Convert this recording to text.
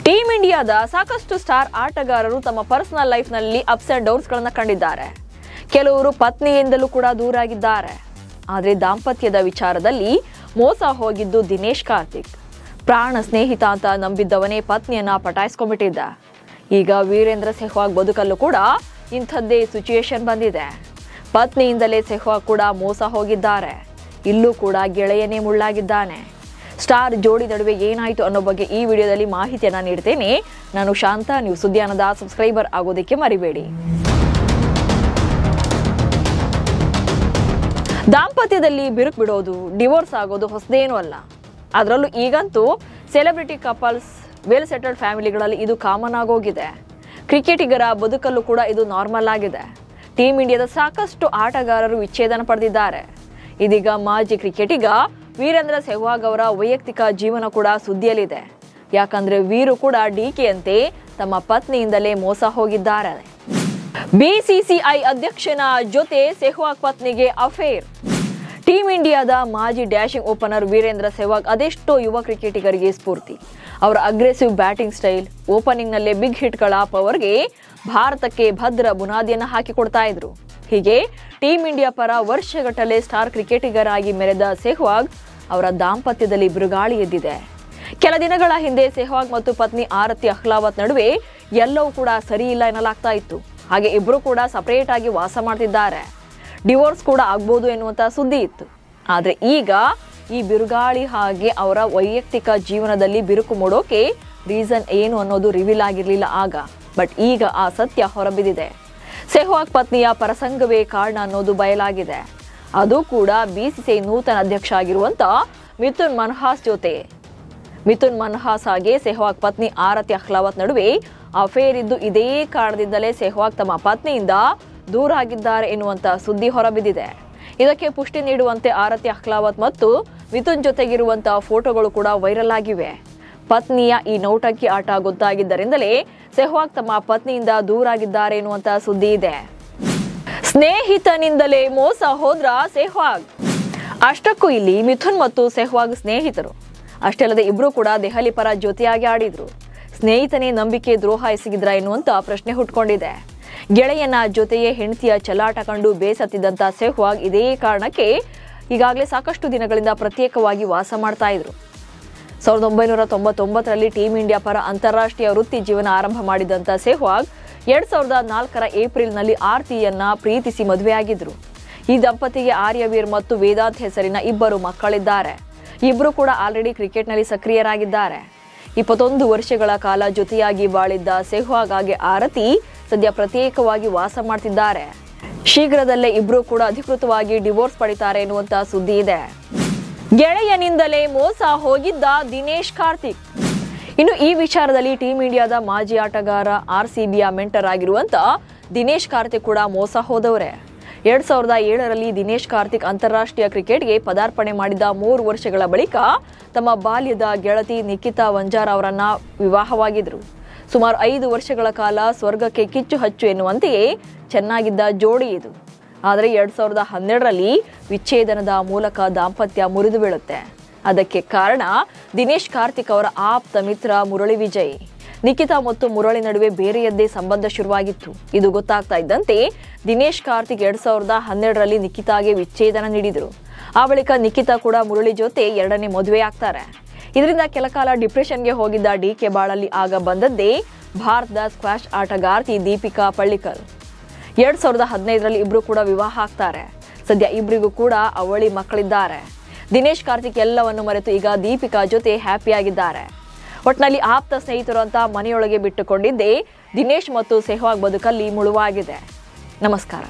Team ಇಂಡಿಯಾದ ಸಾಕಷ್ಟು star ಆಟಗಾರರು ತಮ್ಮ ಪರ್ಸನಲ್ ಲೈಫ್ನಲ್ಲಿ ಅಪ್ಸ್ ಅಂಡ್ ಡೌನ್ಸ್ಗಳನ್ನು ಕಂಡಿದ್ದಾರೆ. ಕೆಲವರು ಪತ್ನಿಯಿಂದಲೂ ಕೂಡ ದೂರಾಗಿದ್ದಾರೆ. ಆದರೆ ದಾಂಪತ್ಯದ ವಿಚಾರದಲ್ಲಿ ಮೋಸ ಹೋಗಿದ್ದು ದಿನೇಶ್ ಕಾರ್ತಿಕ್. ಪ್ರಾಣ ಸ್ನೇಹಿತ ಅಂತ ನಂಬಿದ್ದವನೇ ಪತ್ನಿಯನ್ನ ಪಟಾಯಿಸ್ಕೊಂಡ್ಬಿಟ್ಟಿದ್ದ. ಈಗ ವೀರೇಂದ್ರ ಸೆಹ್ವಾಗ್ ಬದುಕಲ್ಲೂ ಕೂಡ ಇಂಥದ್ದೇ ಸಿಚುಯೇಷನ್ ಬಂದಿದೆ. ಪತ್ನಿಯಿಂದಲೇ ಸೆಹ್ವಾಗ್ ಕೂಡ ಮೋಸ ಹೋಗಿದ್ದಾರೆ. ಇಲ್ಲೂ ಕೂಡ ಗೆಳೆಯನೇ ಮುಳ್ಳಾಗಿದ್ದಾನೆ. ಸ್ಟಾರ್ ಜೋಡಿ ನಡುವೆ ಏನಾಯಿತು ಅನ್ನೋ ಬಗ್ಗೆ ಈ ವಿಡಿಯೋದಲ್ಲಿ ಮಾಹಿತಿಯನ್ನು ನೀಡ್ತೇನೆ. ನಾನು ಶಾಂತ. ನೀವು ಸುದ್ದಿಯಾನದ ಸಬ್ಸ್ಕ್ರೈಬರ್ ಆಗೋದಕ್ಕೆ ಮರಿಬೇಡಿ. ದಾಂಪತ್ಯದಲ್ಲಿ ಬಿರುಕು ಬಿಡೋದು, ಡಿವೋರ್ಸ್ ಆಗೋದು ಹೊಸದೇನೂ ಅಲ್ಲ. ಅದರಲ್ಲೂ ಈಗಂತೂ ಸೆಲೆಬ್ರಿಟಿ ಕಪಲ್ಸ್, ವೆಲ್ ಸೆಟಲ್ಡ್ ಫ್ಯಾಮಿಲಿಗಳಲ್ಲಿ ಇದು ಕಾಮನ್ ಆಗೋಗಿದೆ. ಕ್ರಿಕೆಟಿಗರ ಬದುಕಲ್ಲೂ ಕೂಡ ಇದು ನಾರ್ಮಲ್ ಆಗಿದೆ. ಟೀಮ್ ಇಂಡಿಯಾದ ಸಾಕಷ್ಟು ಆಟಗಾರರು ವಿಚ್ಛೇದನ ಪಡೆದಿದ್ದಾರೆ. ಇದೀಗ ಮಾಜಿ ಕ್ರಿಕೆಟಿಗ ವೀರೇಂದ್ರ ಸೆಹ್ವಾಗ್ ಅವರ ವೈಯಕ್ತಿಕ ಜೀವನ ಕೂಡ ಸುದ್ದಿಯಲ್ಲಿದೆ. ಯಾಕಂದ್ರೆ ವೀರು ಕೂಡ ಡಿಕೆಯಂತೆ ತಮ್ಮ ಪತ್ನಿಯಿಂದಲೇ ಮೋಸ ಹೋಗಿದ್ದಾರೆ. ಬಿಸಿಸಿಐ ಅಧ್ಯಕ್ಷನ ಜೊತೆ ಸೆಹ್ವಾಗ್ ಪತ್ನಿಗೆ ಅಫೇರ್. ಟೀಮ್ ಇಂಡಿಯಾದ ಮಾಜಿ ಡ್ಯಾಶಿಂಗ್ ಓಪನರ್ ವೀರೇಂದ್ರ ಸೆಹ್ವಾಗ್ ಅದೆಷ್ಟೋ ಯುವ ಕ್ರಿಕೆಟಿಗರಿಗೆ ಸ್ಫೂರ್ತಿ. ಅವರ ಅಗ್ರೆಸಿವ್ ಬ್ಯಾಟಿಂಗ್ ಸ್ಟೈಲ್, ಓಪನಿಂಗ್ನಲ್ಲೇ ಬಿಗ್ ಹಿಟ್ಗಳ ಪವರ್ಗೆ ಭಾರತಕ್ಕೆ ಭದ್ರ ಬುನಾದಿಯನ್ನು ಹಾಕಿಕೊಡ್ತಾ ಇದ್ರು. ಹೀಗೆ ಟೀಮ್ ಇಂಡಿಯಾ ಪರ ವರ್ಷಗಟ್ಟಲೆ ಸ್ಟಾರ್ ಕ್ರಿಕೆಟಿಗರಾಗಿ ಮೆರೆದ ಸೆಹ್ವಾಗ್ ಅವರ ದಾಂಪತ್ಯದಲ್ಲಿ ಬಿರುಗಾಳಿ ಎದ್ದಿದೆ. ಕೆಲ ದಿನಗಳ ಹಿಂದೆ ಸೆಹ್ವಾಗ್ ಮತ್ತು ಪತ್ನಿ ಆರತಿ ಅಹ್ಲಾವತ್ ನಡುವೆ ಎಲ್ಲವೂ ಕೂಡ ಸರಿ ಇಲ್ಲ ಎನ್ನಲಾಗ್ತಾ ಇತ್ತು. ಹಾಗೆ ಇಬ್ಬರು ಕೂಡ ಸಪರೇಟ್ ಆಗಿ ವಾಸ ಮಾಡ್ತಿದ್ದಾರೆ. ಡಿವೋರ್ಸ್ ಕೂಡ ಆಗ್ಬೋದು ಎನ್ನುವಂತ ಸುದ್ದಿ ಇತ್ತು. ಆದ್ರೆ ಈಗ ಈ ಬಿರುಗಾಳಿ ಹಾಗೆ ಅವರ ವೈಯಕ್ತಿಕ ಜೀವನದಲ್ಲಿ ಬಿರುಕು ಮೂಡೋಕೆ ರೀಸನ್ ಏನು ಅನ್ನೋದು ರಿವೀಲ್ ಆಗಿರ್ಲಿಲ್ಲ ಆಗ. ಬಟ್ ಈಗ ಆ ಸತ್ಯ ಹೊರಬಿದ್ದಿದೆ. ಸೆಹ್ವಾಗ್ ಪತ್ನಿಯ ಪರಸಂಗವೇ ಕಾರಣ ಅನ್ನೋದು ಬಯಲಾಗಿದೆ. ಅದು ಕೂಡ ಬಿಸಿಸಿಐ ನೂತನ ಅಧ್ಯಕ್ಷ ಆಗಿರುವಂತ ಮಿಥುನ್ ಮನ್ಹಾಸ್ ಜೊತೆ. ಮಿಥುನ್ ಮನ್ಹಾಸ್ ಹಾಗೆ ಸೆಹ್ವಾಗ್ ಪತ್ನಿ ಆರತಿ ಅಹ್ಲಾವತ್ ನಡುವೆ ಅಫೇರ್ ಇದ್ದು ಇದೇ ಕಾರಣದಿಂದಲೇ ಸೆಹ್ವಾಗ್ ತಮ್ಮ ಪತ್ನಿಯಿಂದ ದೂರ ಆಗಿದ್ದಾರೆ ಎನ್ನುವಂತ ಸುದ್ದಿ ಹೊರಬಿದ್ದಿದೆ. ಇದಕ್ಕೆ ಪುಷ್ಟಿ ನೀಡುವಂತೆ ಆರತಿ ಅಹ್ಲಾವತ್ ಮತ್ತು ಮಿಥುನ್ ಜೊತೆಗಿರುವಂತಹ ಫೋಟೋಗಳು ಕೂಡ ವೈರಲ್ ಆಗಿವೆ. ಪತ್ನಿಯ ಈ ನೌಟಂಕಿ ಆಟ ಗೊತ್ತಾಗಿದ್ದರಿಂದಲೇ ಸೆಹ್ವಾಗ್ ತಮ್ಮ ಪತ್ನಿಯಿಂದ ದೂರಾಗಿದ್ದಾರೆ ಎನ್ನುವಂತ ಸುದ್ದಿ ಇದೆ. ಸ್ನೇಹಿತನಿಂದಲೇ ಮೋಸ ಹೋದ್ರ ಸೆಹ್ವಾಗ್. ಅಷ್ಟಕ್ಕೂ ಇಲ್ಲಿ ಮಿಥುನ್ ಮತ್ತು ಸೆಹ್ವಾಗ್ ಸ್ನೇಹಿತರು. ಅಷ್ಟೇ ಅಲ್ಲದೆ ಇಬ್ರು ಕೂಡ ದೆಹಲಿ ಪರ ಜೊತೆಯಾಗಿ ಆಡಿದ್ರು. ಸ್ನೇಹಿತನೇ ನಂಬಿಕೆ ದ್ರೋಹ ಎಸಗಿದ್ರ ಎನ್ನುವಂತ ಪ್ರಶ್ನೆ ಹುಟ್ಕೊಂಡಿದೆ. ಗೆಳೆಯನ ಜೊತೆಯೇ ಹೆಂಡತಿಯ ಚಲಾಟ ಕಂಡು ಬೇಸತ್ತಿದ್ದಂತ ಸೆಹ್ವಾಗ್ ಇದೇ ಕಾರಣಕ್ಕೆ ಈಗಾಗಲೇ ಸಾಕಷ್ಟು ದಿನಗಳಿಂದ ಪ್ರತ್ಯೇಕವಾಗಿ ವಾಸ ಮಾಡ್ತಾ ಇದ್ರು. 1999ರಲ್ಲಿ ಟೀಮ್ ಇಂಡಿಯಾ ಪರ ಅಂತಾರಾಷ್ಟ್ರೀಯ ವೃತ್ತಿ ಜೀವನ ಆರಂಭ ಮಾಡಿದಂತ ಸೆಹ್ವಾಗ್ 2004ರ ಏಪ್ರಿಲ್ನಲ್ಲಿ ಆರ್ತಿಯನ್ನ ಪ್ರೀತಿಸಿ ಮದುವೆಯಾಗಿದ್ರು. ಈ ದಂಪತಿಗೆ ಆರ್ಯವೀರ್ ಮತ್ತು ವೇದಾಂತ್ ಹೆಸರಿನ ಇಬ್ಬರು ಮಕ್ಕಳಿದ್ದಾರೆ. ಇಬ್ರು ಕೂಡ ಆಲ್ರೆಡಿ ಕ್ರಿಕೆಟ್ನಲ್ಲಿ ಸಕ್ರಿಯರಾಗಿದ್ದಾರೆ. 21 ವರ್ಷಗಳ ಕಾಲ ಜೊತೆಯಾಗಿ ಬಾಳಿದ್ದ ಸೆಹ್ವಾಗ್ ಹಾಗೆ ಆರತಿ ಸದ್ಯ ಪ್ರತ್ಯೇಕವಾಗಿ ವಾಸ ಮಾಡ್ತಿದ್ದಾರೆ. ಶೀಘ್ರದಲ್ಲೇ ಇಬ್ರು ಕೂಡ ಅಧಿಕೃತವಾಗಿ ಡಿವೋರ್ಸ್ ಪಡಿತಾರೆ ಎನ್ನುವಂತ ಸುದ್ದಿ ಇದೆ. ಗೆಳೆಯನಿಂದಲೇ ಮೋಸ ಹೋಗಿದ್ದ ದಿನೇಶ್ ಕಾರ್ತಿಕ್. ಇನ್ನು ಈ ವಿಚಾರದಲ್ಲಿ ಟೀಮ್ ಇಂಡಿಯಾದ ಮಾಜಿ ಆಟಗಾರ RCBಯ ಮೆಂಟರ್ ಆಗಿರುವಂತ ದಿನೇಶ್ ಕಾರ್ತಿಕ್ ಕೂಡ ಮೋಸ ಹೋದವರೇ. 2007ರಲ್ಲಿ ದಿನೇಶ್ ಕಾರ್ತಿಕ್ ಅಂತಾರಾಷ್ಟ್ರೀಯ ಕ್ರಿಕೆಟ್ಗೆ ಪದಾರ್ಪಣೆ ಮಾಡಿದ 3 ವರ್ಷಗಳ ಬಳಿಕ ತಮ್ಮ ಬಾಲ್ಯದ ಗೆಳತಿ ನಿಖಿತಾ ವಂಜಾರ್ ಅವರನ್ನ ವಿವಾಹವಾಗಿದ್ರು. ಸುಮಾರು 5 ವರ್ಷಗಳ ಕಾಲ ಸ್ವರ್ಗಕ್ಕೆ ಕಿಚ್ಚು ಹಚ್ಚು ಎನ್ನುವಂತೆಯೇ ಚೆನ್ನಾಗಿದ್ದ ಜೋಡಿ ಇದು. ಆದರೆ 2012ರಲ್ಲಿ ವಿಚ್ಛೇದನದ ಮೂಲಕ ದಾಂಪತ್ಯ ಮುರಿದು ಬೀಳುತ್ತೆ. ಅದಕ್ಕೆ ಕಾರಣ ದಿನೇಶ್ ಕಾರ್ತಿಕ್ ಅವರ ಆಪ್ತ ಮಿತ್ರ ಮುರಳಿ ವಿಜಯ್. ನಿಖಿತಾ ಮತ್ತು ಮುರಳಿ ನಡುವೆ ಬೇರೆಯದ್ದೇ ಸಂಬಂಧ ಶುರುವಾಗಿತ್ತು. ಇದು ಗೊತ್ತಾಗ್ತಾ ಇದ್ದಂತೆ ದಿನೇಶ್ ಕಾರ್ತಿಕ್ 2012ರಲ್ಲಿ ನಿಖಿತಾಗೆ ವಿಚ್ಛೇದನ ನೀಡಿದರು. ಆ ಬಳಿಕ ನಿಖಿತಾ ಕೂಡ ಮುರಳಿ ಜೊತೆ 2ನೇ ಮದುವೆ ಆಗ್ತಾರೆ. ಇದರಿಂದ ಕೆಲಕಾಲ ಡಿಪ್ರೆಷನ್ಗೆ ಹೋಗಿದ್ದ ಡಿಕೆ ಬಾಳಲ್ಲಿ ಆಗ ಬಂದದ್ದೇ ಭಾರತದ ಸ್ಕ್ವಾಷ್ ಆಟಗಾರ್ತಿ ದೀಪಿಕಾ ಪಳ್ಳಿಕಲ್. 2015ರಲ್ಲಿ ಇಬ್ರು ಕೂಡ ವಿವಾಹ ಆಗ್ತಾರೆ. ಸದ್ಯ ಇಬ್ಬರಿಗೂ ಕೂಡ ಅವಳಿ ಮಕ್ಕಳಿದ್ದಾರೆ. ದಿನೇಶ್ ಕಾರ್ತಿಕ್ ಎಲ್ಲವನ್ನು ಮರೆತು ಈಗ ದೀಪಿಕಾ ಜೊತೆ ಹ್ಯಾಪಿಯಾಗಿದ್ದಾರೆ. ಒಟ್ನಲ್ಲಿ ಆಪ್ತ ಸ್ನೇಹಿತರು ಅಂತ ಮನೆಯೊಳಗೆ ಬಿಟ್ಟುಕೊಂಡಿದ್ದೇ ದಿನೇಶ್ ಮತ್ತು ಸೆಹ್ವಾಗ್ ಬದುಕಲ್ಲಿ ಮುಳುವಾಗಿದೆ. ನಮಸ್ಕಾರ.